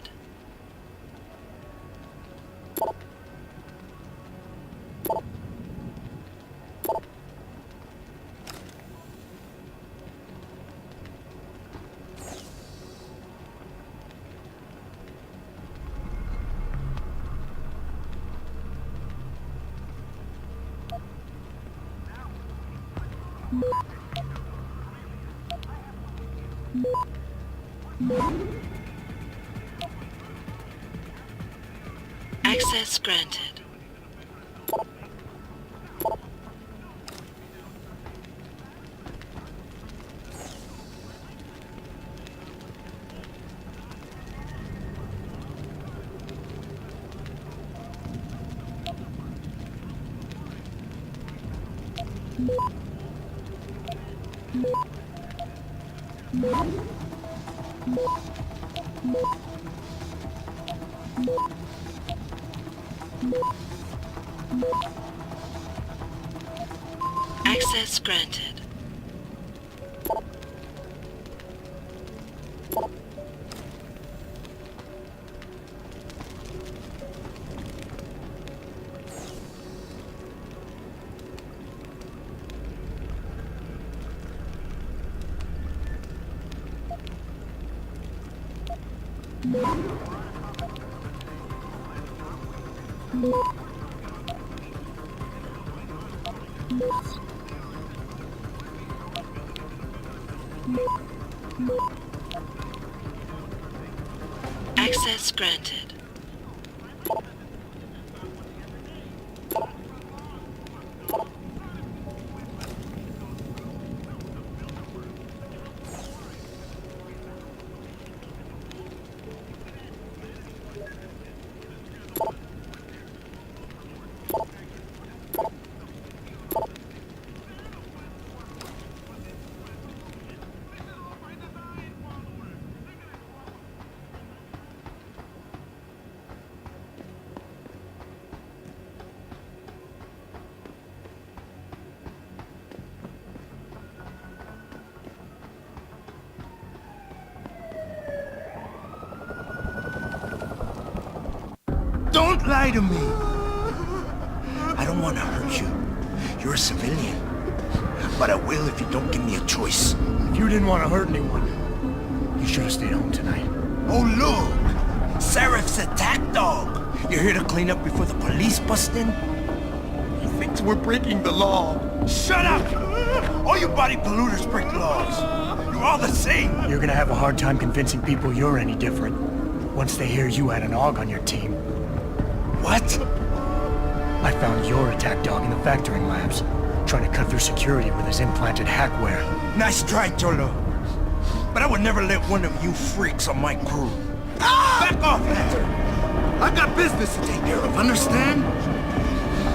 Access granted. Access granted. Access granted. Don't lie to me! I don't want to hurt you. You're a civilian. But I will if you don't give me a choice. If you didn't want to hurt anyone, you should have stayed home tonight. Oh, look! Serif's attack dog! You're here to clean up before the police bust in? He thinks we're breaking the law. Shut up! All you body polluters break laws. You're all the same. You're gonna have a hard time convincing people you're any different once they hear you had an AUG on your team. What? I found your attack dog in the factoring labs, trying to cut through security with his implanted hackware. Nice try, Cholo. But I would never let one of you freaks on my crew. Ah! Back off, Hunter! I got business to take care of, understand?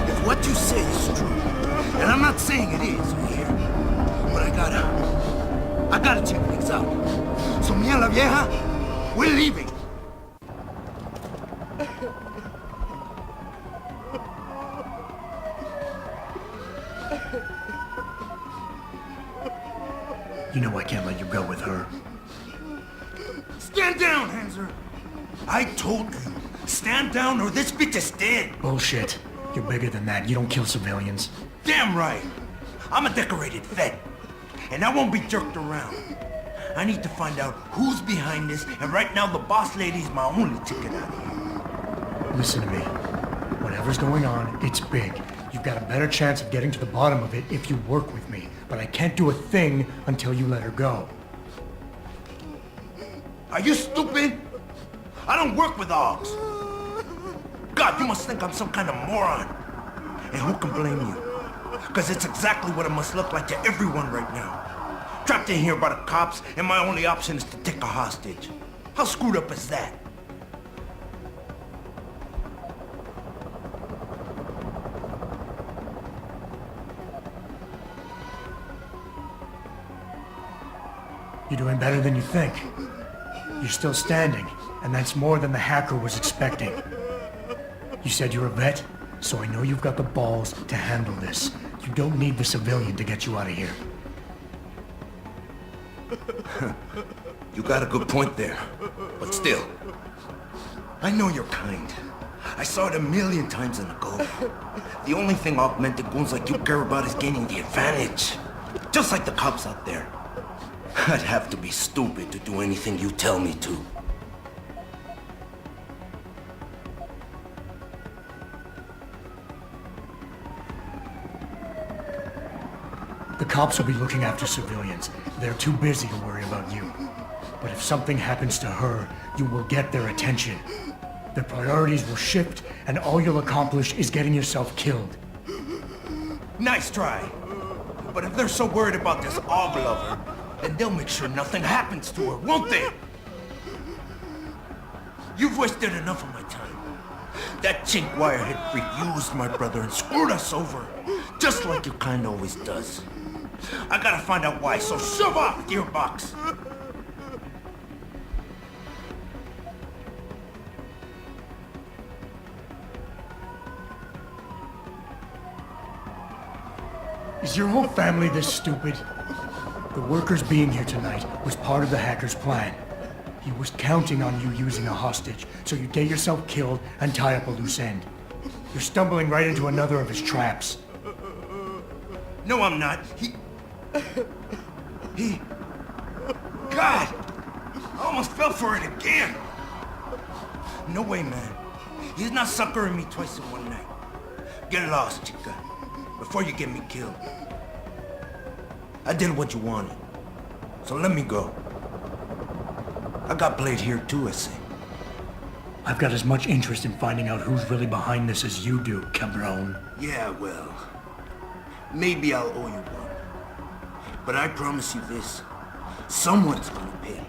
If what you say is true, and I'm not saying it is here, but I gotta check things out. So, mia la vieja, we're leaving. You know I can't let you go with her. Stand down, Hanser! I told you, stand down or this bitch is dead! Bullshit. You're bigger than that. You don't kill civilians. Damn right! I'm a decorated vet, and I won't be jerked around. I need to find out who's behind this, and right now the boss lady's my only ticket out of here. Listen to me. Whatever's going on, it's big. You've got a better chance of getting to the bottom of it if you work with me. But I can't do a thing until you let her go. Are you stupid? I don't work with AUGs. God, you must think I'm some kind of moron. And who can blame you? Because it's exactly what it must look like to everyone right now. Trapped in here by the cops, and my only option is to take a hostage. How screwed up is that? You're doing better than you think. You're still standing, and that's more than the hacker was expecting. You said you're a vet, so I know you've got the balls to handle this. You don't need the civilian to get you out of here. You got a good point there. But still, I know you're kind. I saw it 1,000,000 times in the Gulf. The only thing augmented goons like you care about is gaining the advantage. Just like the cops out there. I'd have to be stupid to do anything you tell me to. The cops will be looking after civilians. They're too busy to worry about you. But if something happens to her, you will get their attention. Their priorities will shift, and all you'll accomplish is getting yourself killed. Nice try. But if they're so worried about this Og lover, then they'll make sure nothing happens to her, won't they? You've wasted enough of my time. That chink wirehead freak used my brother and screwed us over, just like you kinda always does. I gotta find out why, so shove off, Gearbox! Is your whole family this stupid? The workers being here tonight was part of the hacker's plan. He was counting on you using a hostage, so you get yourself killed and tie up a loose end. You're stumbling right into another of his traps. No, I'm not. God! I almost fell for it again! No way, man. He's not suckering me twice in one night. Get lost, chica, before you get me killed. I did what you wanted, so let me go. I got played here too, I say. I've got as much interest in finding out who's really behind this as you do, cabron. Yeah, well, maybe I'll owe you one. But I promise you this, someone's gonna pay.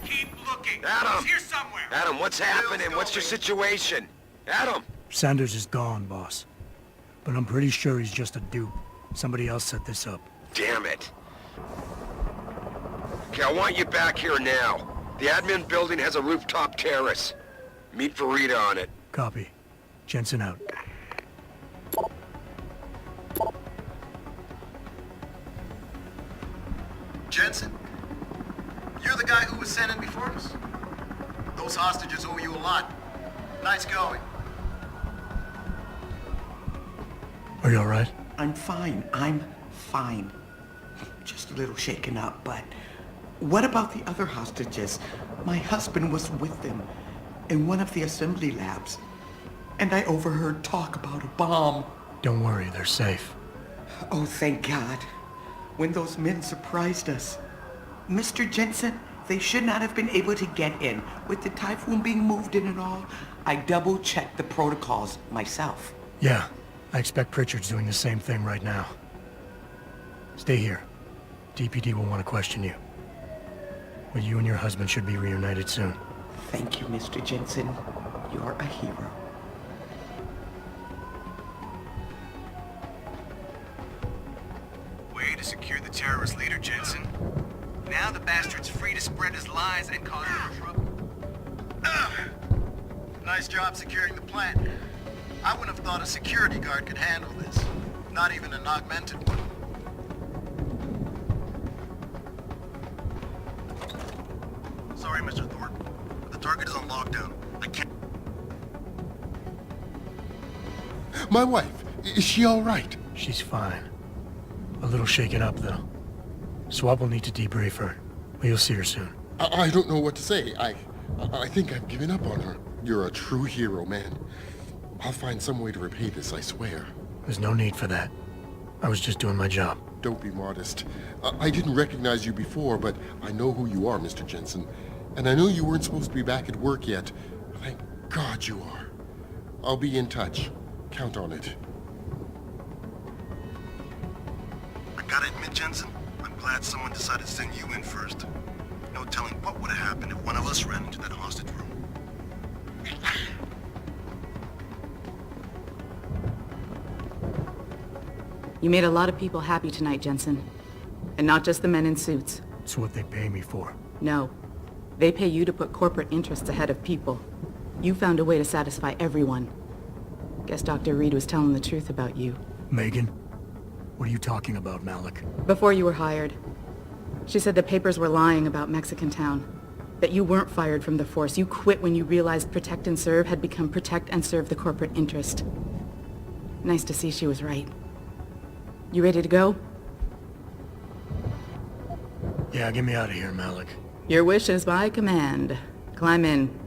Keep looking. Adam! He's here somewhere. Adam, what's happening? What's your situation? Adam! Sanders is gone, boss. But I'm pretty sure he's just a dupe. Somebody else set this up. Damn it. Okay, I want you back here now. The admin building has a rooftop terrace. Meet Farida on it. Copy. Jensen out. Jensen, you're the guy who was sent in before us? Those hostages owe you a lot. Nice going. Are you all right? I'm fine. I'm fine. Just a little shaken up, but... What about the other hostages? My husband was with them in one of the assembly labs, and I overheard talk about a bomb. Don't worry, they're safe. Oh, thank God. When those men surprised us. Mr. Jensen, they should not have been able to get in. With the typhoon being moved in and all, I double-checked the protocols myself. Yeah, I expect Pritchard's doing the same thing right now. Stay here. DPD will want to question you. But you and your husband should be reunited soon. Thank you, Mr. Jensen. You're a hero. Way to secure the terrorist leader, Jensen. Now the bastard's free to spread his lies and cause more trouble. Nice job securing the plant. I wouldn't have thought a security guard could handle this. Not even an augmented one. Sorry, Mr. Thorpe. The target is on lockdown. I can't... My wife, is she all right? She's fine. A little shaken up, though. Swab will need to debrief her, but you'll see her soon. I don't know what to say. I think I've given up on her. You're a true hero, man. I'll find some way to repay this, I swear. There's no need for that. I was just doing my job. Don't be modest. I didn't recognize you before, but I know who you are, Mr. Jensen. And I know you weren't supposed to be back at work yet. Thank God you are. I'll be in touch. Count on it. I gotta admit, Jensen, I'm glad someone decided to send you in first. No telling what would have happened if one of us ran into that hostage room. You made a lot of people happy tonight, Jensen. And not just the men in suits. It's what they pay me for. No. They pay you to put corporate interests ahead of people. You found a way to satisfy everyone. Guess Dr. Reed was telling the truth about you. Megan, What are you talking about, Malik? Before you were hired, she said the papers were lying about Mexican Town. That you weren't fired from the force. You quit when you realized Protect and Serve had become Protect and Serve the corporate interest. Nice to see she was right. You ready to go? Yeah, get me out of here, Malik. Your wish is my command. Climb in.